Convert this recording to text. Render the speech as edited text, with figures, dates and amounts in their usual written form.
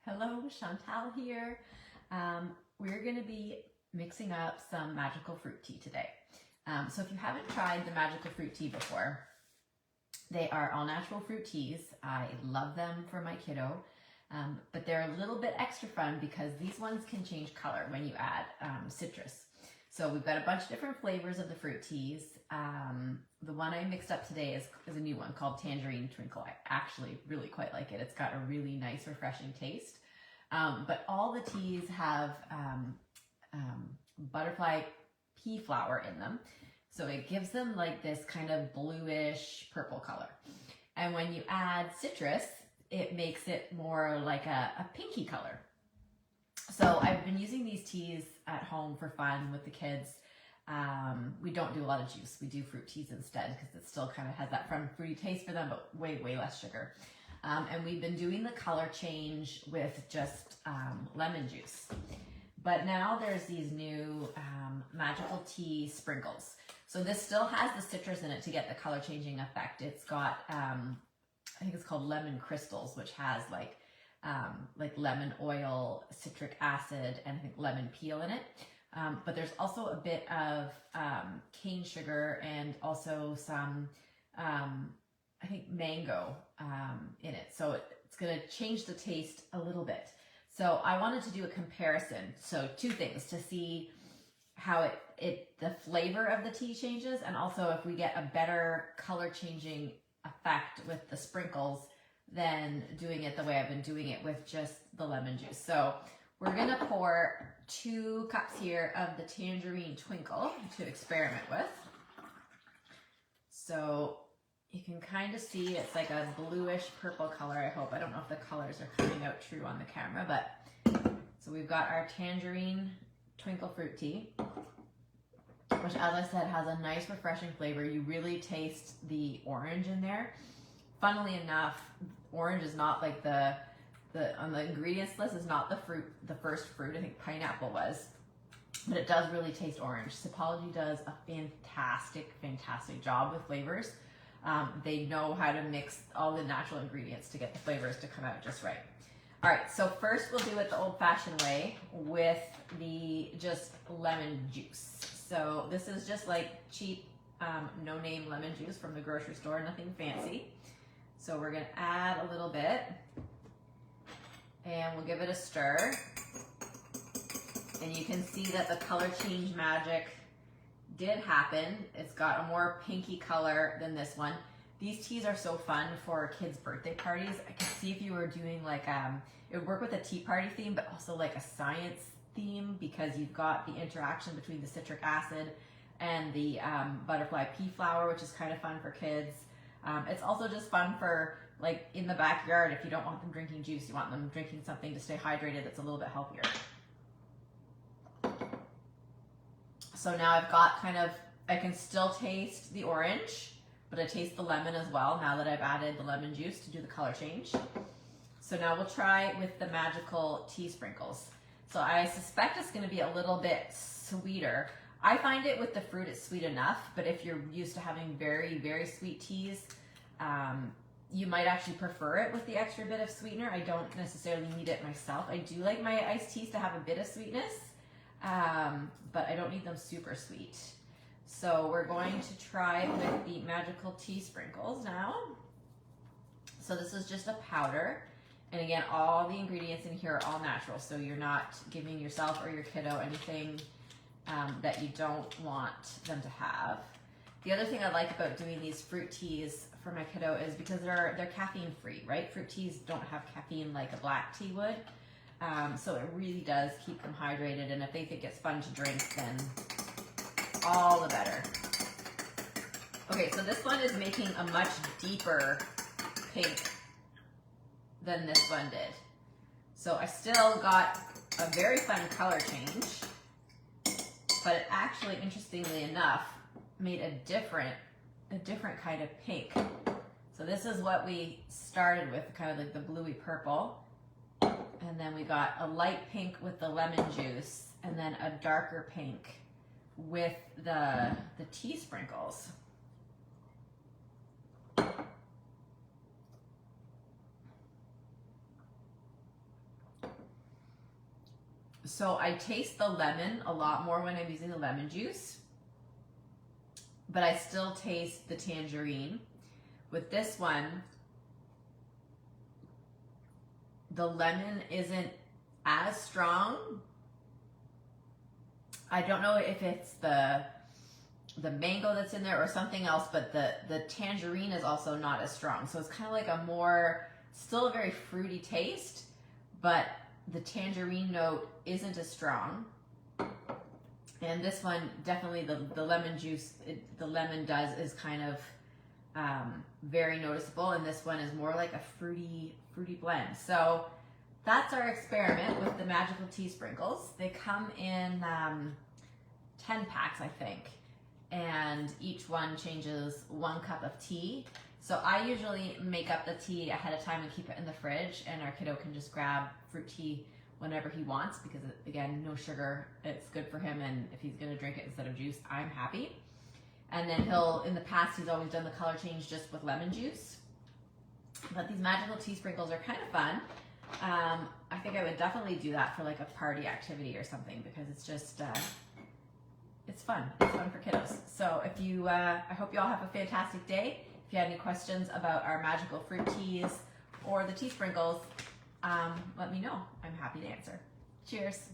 Hello, Chantal here. We're going to be mixing up some magical fruit tea today. So if you haven't tried the magical fruit tea before, they are all natural fruit teas. I love them for my kiddo, but they're a little bit extra fun because these ones can change color when you add citrus. So we've got a bunch of different flavors of the fruit teas. The one I mixed up today is a new one called Tangerine Twinkle. I actually really quite like it. It's got a really nice, refreshing taste. But all the teas have butterfly pea flower in them. So it gives them like this kind of bluish purple color. And when you add citrus, it makes it more like a pinky color. So I've been using these teas at home for fun with the kids. We don't do a lot of juice. We do fruit teas instead because it still kind of has that fun fruity taste for them, but way, way less sugar. And we've been doing the color change with just lemon juice. But now there's these new magical tea sprinkles. So this still has the citrus in it to get the color changing effect. It's got, I think it's called lemon crystals, which has like lemon oil, citric acid, and I think lemon peel in it. But there's also a bit of cane sugar and also some, I think, mango in it. So it's going to change the taste a little bit. So I wanted to do a comparison. So two things to see how the flavor of the tea changes, and also if we get a better color changing effect with the sprinkles than doing it the way I've been doing it with just the lemon juice. So we're gonna pour 2 cups here of the Tangerine Twinkle to experiment with. So you can kind of see it's like a bluish purple color, I hope. I don't know if the colors are coming out true on the camera, but so we've got our Tangerine Twinkle fruit tea, which, as I said, has a nice refreshing flavor. You really taste the orange in there. Funnily enough, orange is not like on the ingredients list is not the first fruit. I think pineapple was, but it does really taste orange. Sipology does a fantastic job with flavors. They know how to mix all the natural ingredients to get the flavors to come out just right. All right, so first we'll do it the old-fashioned way with the just lemon juice. So this is just like cheap, no-name lemon juice from the grocery store, nothing fancy. So we're gonna add a little bit and we'll give it a stir. And you can see that the color change magic did happen. It's got a more pinky color than this one. These teas are so fun for kids' birthday parties. I could see if you were doing like, it would work with a tea party theme, but also like a science theme, because you've got the interaction between the citric acid and the butterfly pea flower, which is kind of fun for kids. It's also just fun for like in the backyard. If you don't want them drinking juice, you want them drinking something to stay hydrated that's a little bit healthier. So now I've got I can still taste the orange, but I taste the lemon as well now that I've added the lemon juice to do the color change. So now we'll try with the magical tea sprinkles. So I suspect it's going to be a little bit sweeter. I find it with the fruit it's sweet enough, but if you're used to having very, very sweet teas, you might actually prefer it with the extra bit of sweetener. I don't necessarily need it myself. I do like my iced teas to have a bit of sweetness, but I don't need them super sweet. So we're going to try with the magical tea sprinkles now. So this is just a powder. And again, all the ingredients in here are all natural. So you're not giving yourself or your kiddo anything that you don't want them to have. The other thing I like about doing these fruit teas for my kiddo is because they're caffeine free, right? Fruit teas don't have caffeine like a black tea would. So it really does keep them hydrated. And if they think it's fun to drink, then all the better. Okay, so this one is making a much deeper pink than this one did. So I still got a very fun color change, but it actually, interestingly enough, made a different kind of pink. So this is what we started with, kind of like the bluey purple. And then we got a light pink with the lemon juice, and then a darker pink with the tea sprinkles. So I taste the lemon a lot more when I'm using the lemon juice, but I still taste the tangerine. With this one, the lemon isn't as strong. I don't know if it's the mango that's in there or something else, but the tangerine is also not as strong. So it's kind of like a more, still a very fruity taste, but the tangerine note isn't as strong. And this one, definitely the lemon juice, the lemon is kind of very noticeable, and this one is more like a fruity blend. So that's our experiment with the magical tea sprinkles. They come in 10 packs, I think, and each one changes 1 cup of tea. So I usually make up the tea ahead of time and keep it in the fridge, and our kiddo can just grab fruit tea whenever he wants, because again, no sugar, it's good for him, and if he's gonna drink it instead of juice, I'm happy. And then in the past, he's always done the color change just with lemon juice. But these magical tea sprinkles are kind of fun. I think I would definitely do that for like a party activity or something, because it's just, it's fun. It's fun for kiddos. So if you, I hope you all have a fantastic day. If you have any questions about our magical fruit teas or the tea sprinkles, let me know. I'm happy to answer. Cheers.